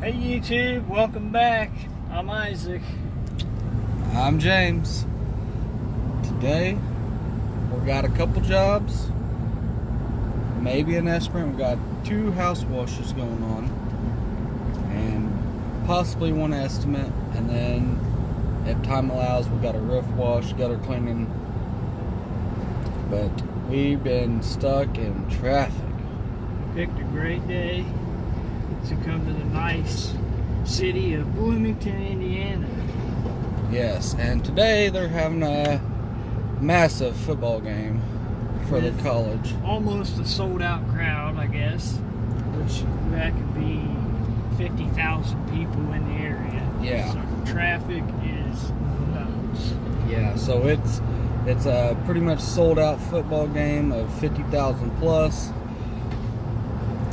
Hey YouTube, welcome back. I'm Isaac. I'm James. Today, we got a couple jobs, maybe an estimate. We got 2 house washes going on, and possibly 1 estimate. And then, if time allows, we got a roof wash, gutter cleaning. But we've been stuck in traffic. Picked a great day to come to the nice city of Bloomington, Indiana. Yes, and today they're having a massive football game for the college. Almost a sold out crowd, I guess, which that could be 50,000 people in the area. Yeah. So traffic is nuts. Yeah, so it's a pretty much sold out football game of 50,000 plus.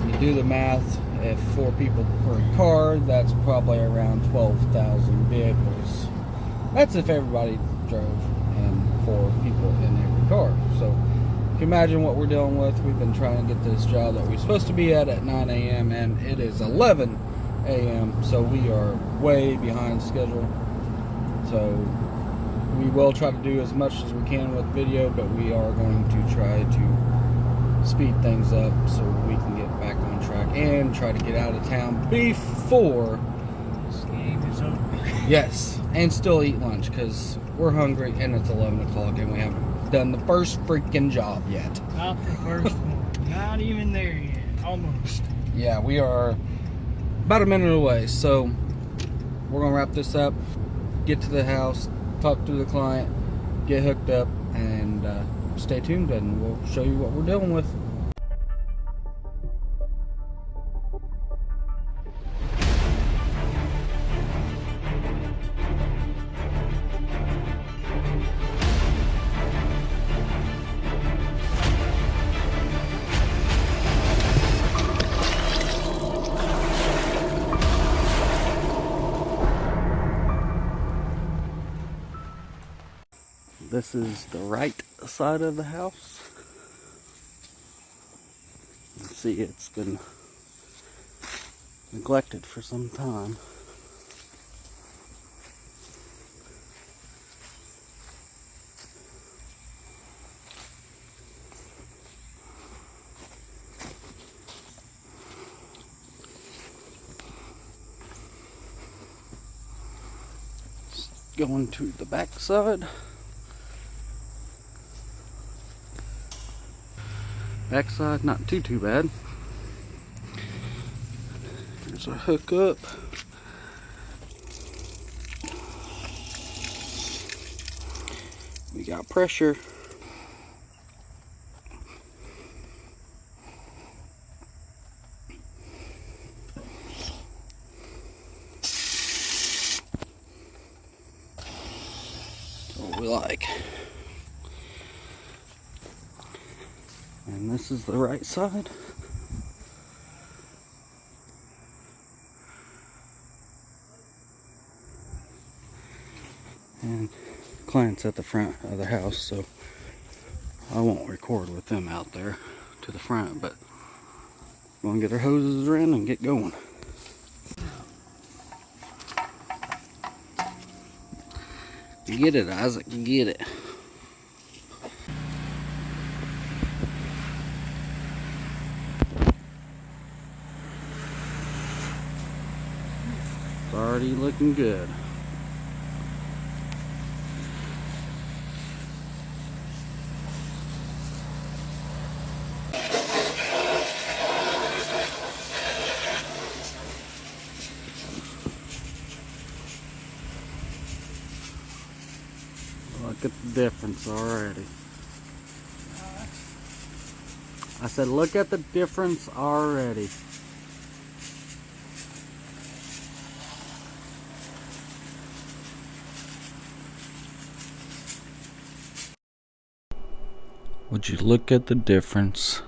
You do the math, if 4 people per car, that's probably around 12,000 vehicles. That's if everybody drove and 4 people in every car. So you can imagine what we're dealing with. We've been trying to get this job that we're supposed to be at 9 a.m. and it is 11 a.m. So we are way behind schedule. So we will try to do as much as we can with video, but we are going to try to speed things up so we can get back on track and try to get out of town before This game is over. yes, and still eat lunch because we're hungry and it's 11 o'clock and we haven't done the first freaking job yet. Not the first one. Not even there yet. Almost. Yeah, we are about a minute away, so we're gonna wrap this up, get to the house, talk to the client, get hooked up, and stay tuned and we'll show you what we're dealing with. This is the right side of the house. You see, it's been neglected for some time. Going to the back side. Backside, not too bad. There's a hookup. We got pressure. That's what we like. And this is the right side. And clients at the front of the house, so I won't record with them out there to the front, but we're gonna get our hoses in and get going. Get it, Isaac, get it. Already looking good. Look at the difference already. I said, look at the difference already. Would you look at the difference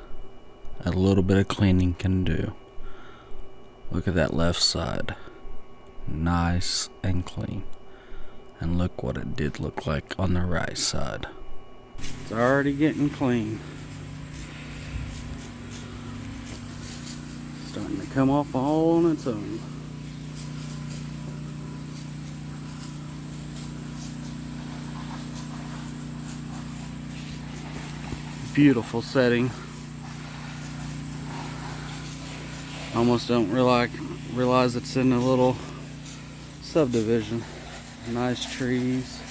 a little bit of cleaning can do? Look at that left side. Nice and clean. And look what it did look like on the right side. It's already getting clean. Starting to come off all on its own. beautiful setting. Almost don't realize it's in a little subdivision. Nice trees,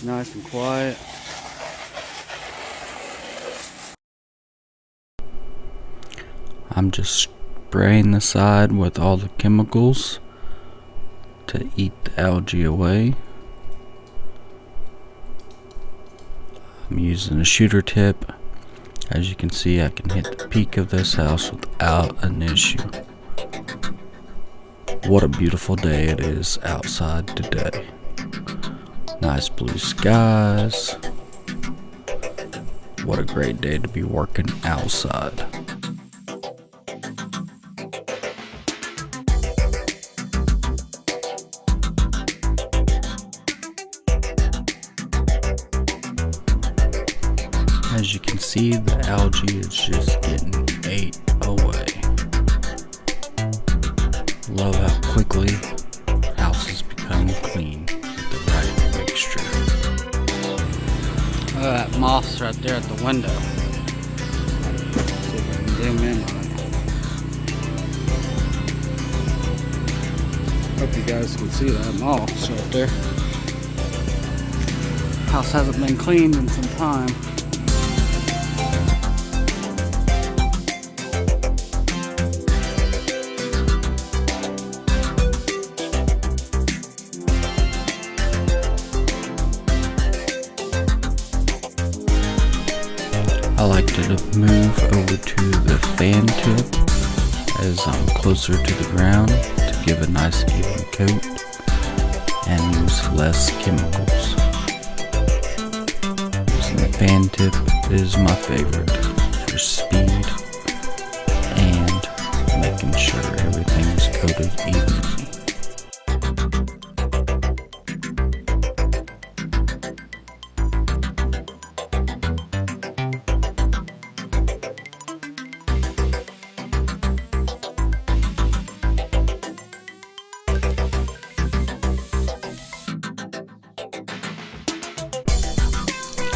nice and quiet. I'm just spraying the side with all the chemicals to eat the algae away. I'm using a shooter tip. As you can see, I can hit the peak of this house without an issue. What a beautiful day it is outside today. Nice blue skies. What a great day to be working outside. As you can see, the algae is just getting ate away. Love how quickly houses become clean with the right mixture. Look at that moss right there at the window. Let's see if I can zoom in on it. Hope you guys can see that moss right there. House hasn't been cleaned in some time. I like to move over to the fan tip as I'm closer to the ground to give a nice even coat and use less chemicals. Using the fan tip is my favorite for speed and making sure everything is coated evenly.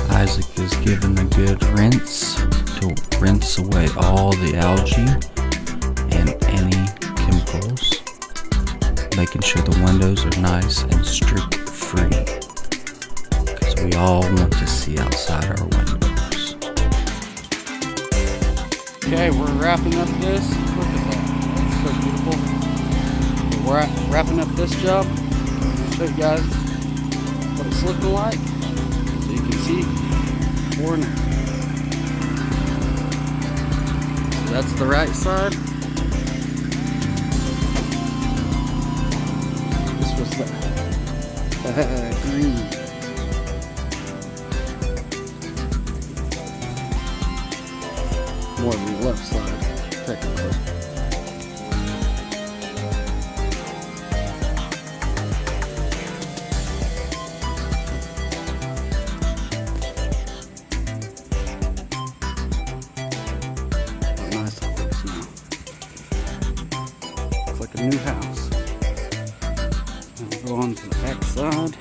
Isaac is given a good rinse to rinse away all the algae and any chemicals, making sure the windows are nice and streak free, because we all want to see outside our windows. Okay, we're wrapping up this. Look at that, that's so beautiful. We're wrapping up this job. Show you guys what it's looking like. So you can see corner. So that's the right side. This was the green. More than the left side, technically. A new house. And we'll go on to the back side.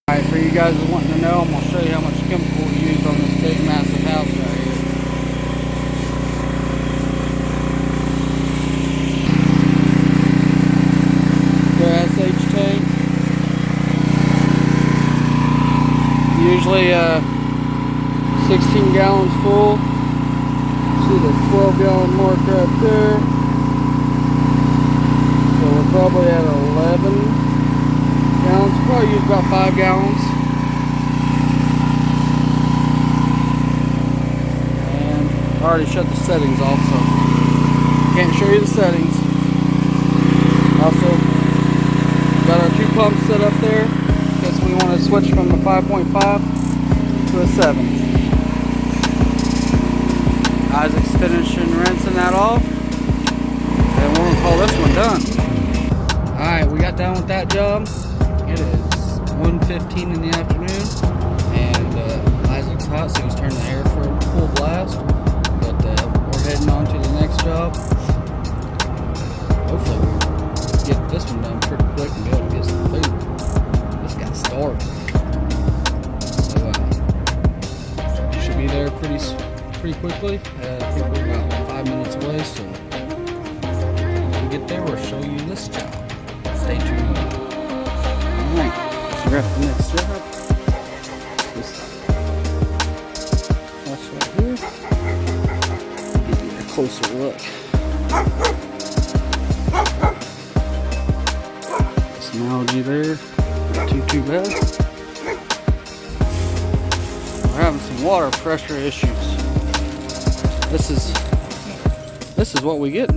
Alright, for you guys that want to know, I'm going to show you how much chemical we use on this big massive house right here. Their SH tank. Usually 16 gallons full. See the 12-gallon mark right there. So we're probably at 11 gallons. Probably use about 5 gallons. I already shut the settings off, so can't show you the settings. Also, got our 2 pumps set up there because we want to switch from the 5.5 to a 7. Isaac's finishing rinsing that off, and we're gonna call this one done. Alright, we got done with that job. It is 1:15 in the afternoon, and Isaac's hot, so he's turning the air for full blast. But we're heading on to the next job. Hopefully we get this one done pretty quick and be able to get some food. This got starving. So should be there pretty quickly. I think we're about 5 minutes away, so when we get there, we'll show you this job. Stay tuned. Alright, so we're at the next job. This house right here. Give you a closer look. Some algae there. Not too bad. We're having some water pressure issues. This is what we get.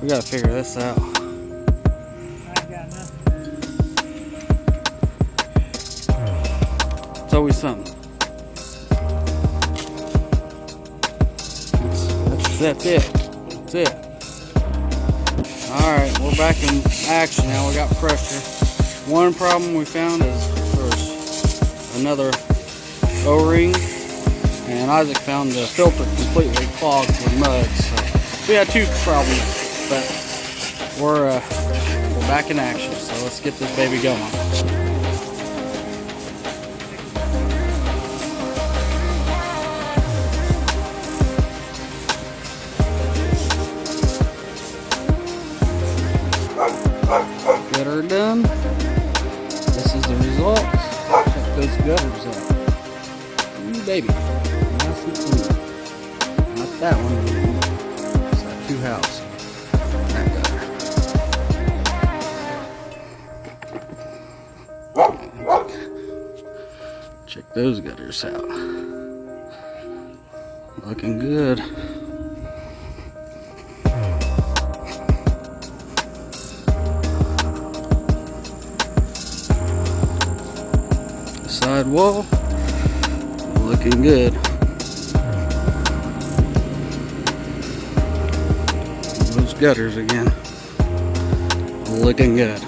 We gotta figure this out. I ain't got nothing. It's always something. That's it. That's it. Alright, we're back in action now. We got pressure. One problem we found is there's another O-ring, and Isaac found the filter completely clogged with mud. So we had 2 problems, but we're back in action. So let's get this baby going. Get her done. This is the results. Check those gutters out. Ooh, baby. Nice and clean. Not that one. It's that 2 house. That gutter. Check those gutters out. Looking good. Side wall, looking good. Those gutters again, looking good.